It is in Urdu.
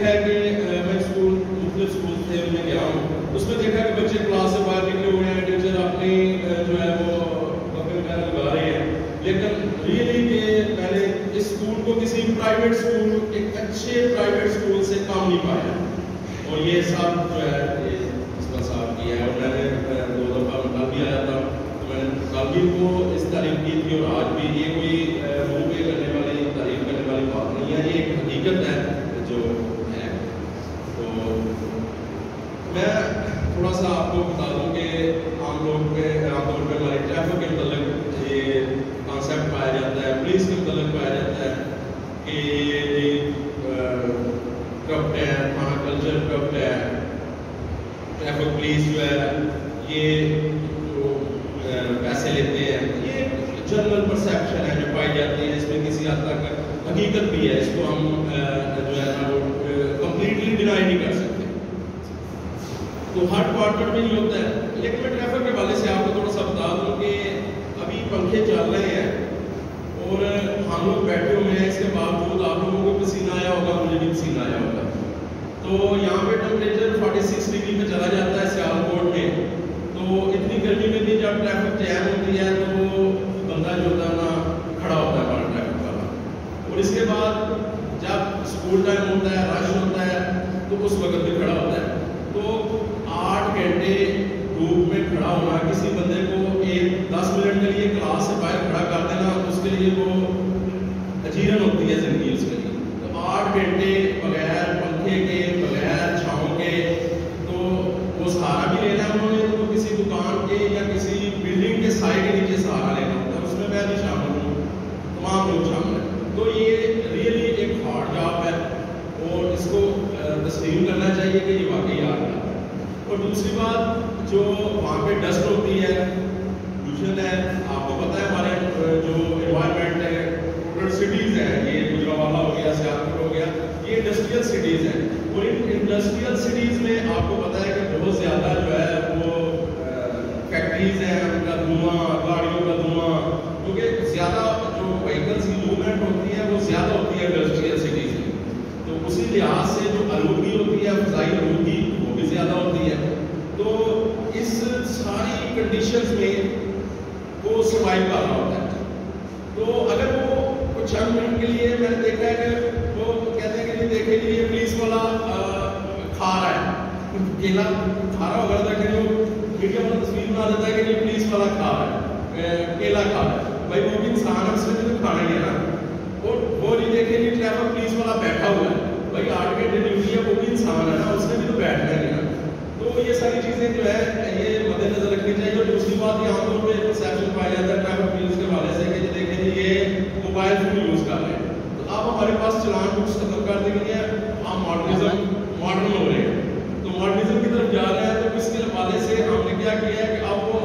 ہے کہ میں اسکول مختلف اسکول تھے ان میں گیا ہوں، اس میں دیکھا کہ بچے کلاس سے باہر نکلے ہوئے ہیں، ٹیچر اپنی جو ہے وہ وقت وغیرہ لگا رہے ہیں، لیکن ریئلی کہ میں نے اس اسکول کو کسی پرائیویٹ اسکول، ایک اچھے پرائیویٹ اسکول سے کام نہیں پایا، اور یہ سب جو ہے اس کا صاف کیا ہے۔ اور میں نے 2 دفعہ کل بھی آیا تھا، تو میں نے کل بھی کو اس تعریف کی تھی، اور آج بھی یہ کوئی منہ پہ کرنے والی تعریف کرنے والی بات نہیں ہے، یہ ایک حقیقت ہے جو ہے۔ تو میں تھوڑا سا آپ کو بتا دوں کہ عام طور پہ ہمارے ٹریفک کے متعلق یہ کانسیپٹ پایا جاتا ہے، پولیس کے متعلق پایا جاتا ہے کہ یہ کرپٹ ہے، تھانہ کلچر کرپٹ ہے، ٹریفک پولیس جو ہے یہ جو پیسے لیتے ہیں، یہ جنرل پرسیپشن ہے جو پائی جاتی ہے، اس میں کسی حد تک حقیقت بھی ہے، اس کو ہم جو ہے نا وہ کمپلیٹلی ڈینائی نہیں کر سکتے۔ تو ہر ڈپارٹمنٹ میں نہیں ہوتا ہے، لیکن میں ٹریفک کے حوالے سے آپ کو تھوڑا سا بتا دوں کہ ابھی پنکھے چل رہے ہیں اور ہم لوگ بیٹھے ہوئے ہیں، اس کے باوجود آپ لوگوں کو پسینہ آیا ہوگا، مجھے بھی پسینہ آیا ہوگا۔ تو یہاں پہ ٹیمپریچر 46 ڈگری پہ چلا جاتا ہے سیالکوٹ میں، تو اتنی گرمی میں بھی جب ٹریفک جیم ہوتی ہے تو بندہ جو ہوتا ہے نا کھڑا ہوتا ہے ہمارا ٹریفک والا، اور اس کے بعد جب اسکول ٹائم ہوتا ہے، رش ہوتا ہے، تو اس وقت بھی کھڑا ہوتا ہے۔ تو 8 گھنٹے دھوپ میں کھڑا ہونا، کسی بندے کو 10 منٹ کے لیے کلاس سے باہر کھڑا کر دینا، اس کے لیے وہ اجیرن ہوتی ہے زندگی اس کے لیے۔ تو 8 گھنٹے بغیر پنکھے کے، بغیر چھاؤں کے، تو وہ سہارا بھی لینا ہے انہوں نے، تو کسی دکان کے یا کسی بلڈنگ کے سائے کے نیچے سہارا لینا ہوتا ہے، اس میں میں بھی شامل ہوں، تمام لوگ شامل ہیں۔ تو یہ ریئلی ایک ہارڈ جاب ہے، اور اس کو تسلیم کرنا چاہیے کہ یہ واقعی ہارڈ جاب ہے۔ اور دوسری بات، جو وہاں پہ ڈسٹ ہوتی ہے، پولوشن ہے، آپ کو پتہ ہے ہمارے جو انوائرمنٹ ہے، ٹوٹل سٹیز ہیں، یہ گجرانوالہ ہو گیا، سیالکوٹ ہو گیا، یہ انڈسٹریل سٹیز ہیں، اور ان انڈسٹریل سٹیز میں آپ کو پتہ ہے کہ بہت زیادہ جو ہے وہ فیکٹریز ہیں، ان کا دھواں، گاڑیوں کا دھواں، کیونکہ زیادہ جو وہیکلس کی موومنٹ ہوتی ہے وہ زیادہ ہوتی ہے انڈسٹریل سٹیز میں، تو اسی لحاظ سے جو آلودگی ہوتی ہے، فضائی آلودگی، وہ بھی زیادہ ہوتی ہے۔ تو اس ساری کنڈیشنز میں وہ سروائیو کر رہا ہوتا ہے۔ تو اگر وہ چند منٹ کے لیے، میں نے دیکھا ہے کہ وہ کہتے ہیں کہ نہیں دیکھیں گے یہ پولیس والا کھا رہا ہے، کیلا کھا رہا ہوگا تھا کہ وہ میڈیا میں تصویر بنا دیتا ہے کہ یہ پولیس والا کھا رہا ہے، کیلا کھا رہا ہے، بھائی وہ بھی انسان ہے، اس میں بھی تو کھانا ہی ہے نا۔ اور وہ نہیں دیکھیں گے ٹریفک پولیس والا بیٹھا ہوا ہے، بھائی 8 گھنٹے ڈیوٹی ہے، وہ بھی انسان ہے نا، اس نے بھی تو بیٹھنا ہے نا۔ تو یہ ساری چیزیں جو ہے یہ مد نظر رکھنی چاہیے۔ اور دوسری بات، یہ عام طور پہ پرسیپشن پایا جاتا ہے ٹریفک پولیس کے حوالے سے کہ دیکھیں جی یہ موبائل فون یوز کر رہے ہیں، تو اب ہمارے پاس چلان بکس ختم کر دی گئی ہے، ہم ماڈرن ہو رہے ہیں، تو ماڈرنزم کی طرف جا رہے ہیں، تو اس کے حوالے سے ہم نے کیا کیا ہے کہ اب وہ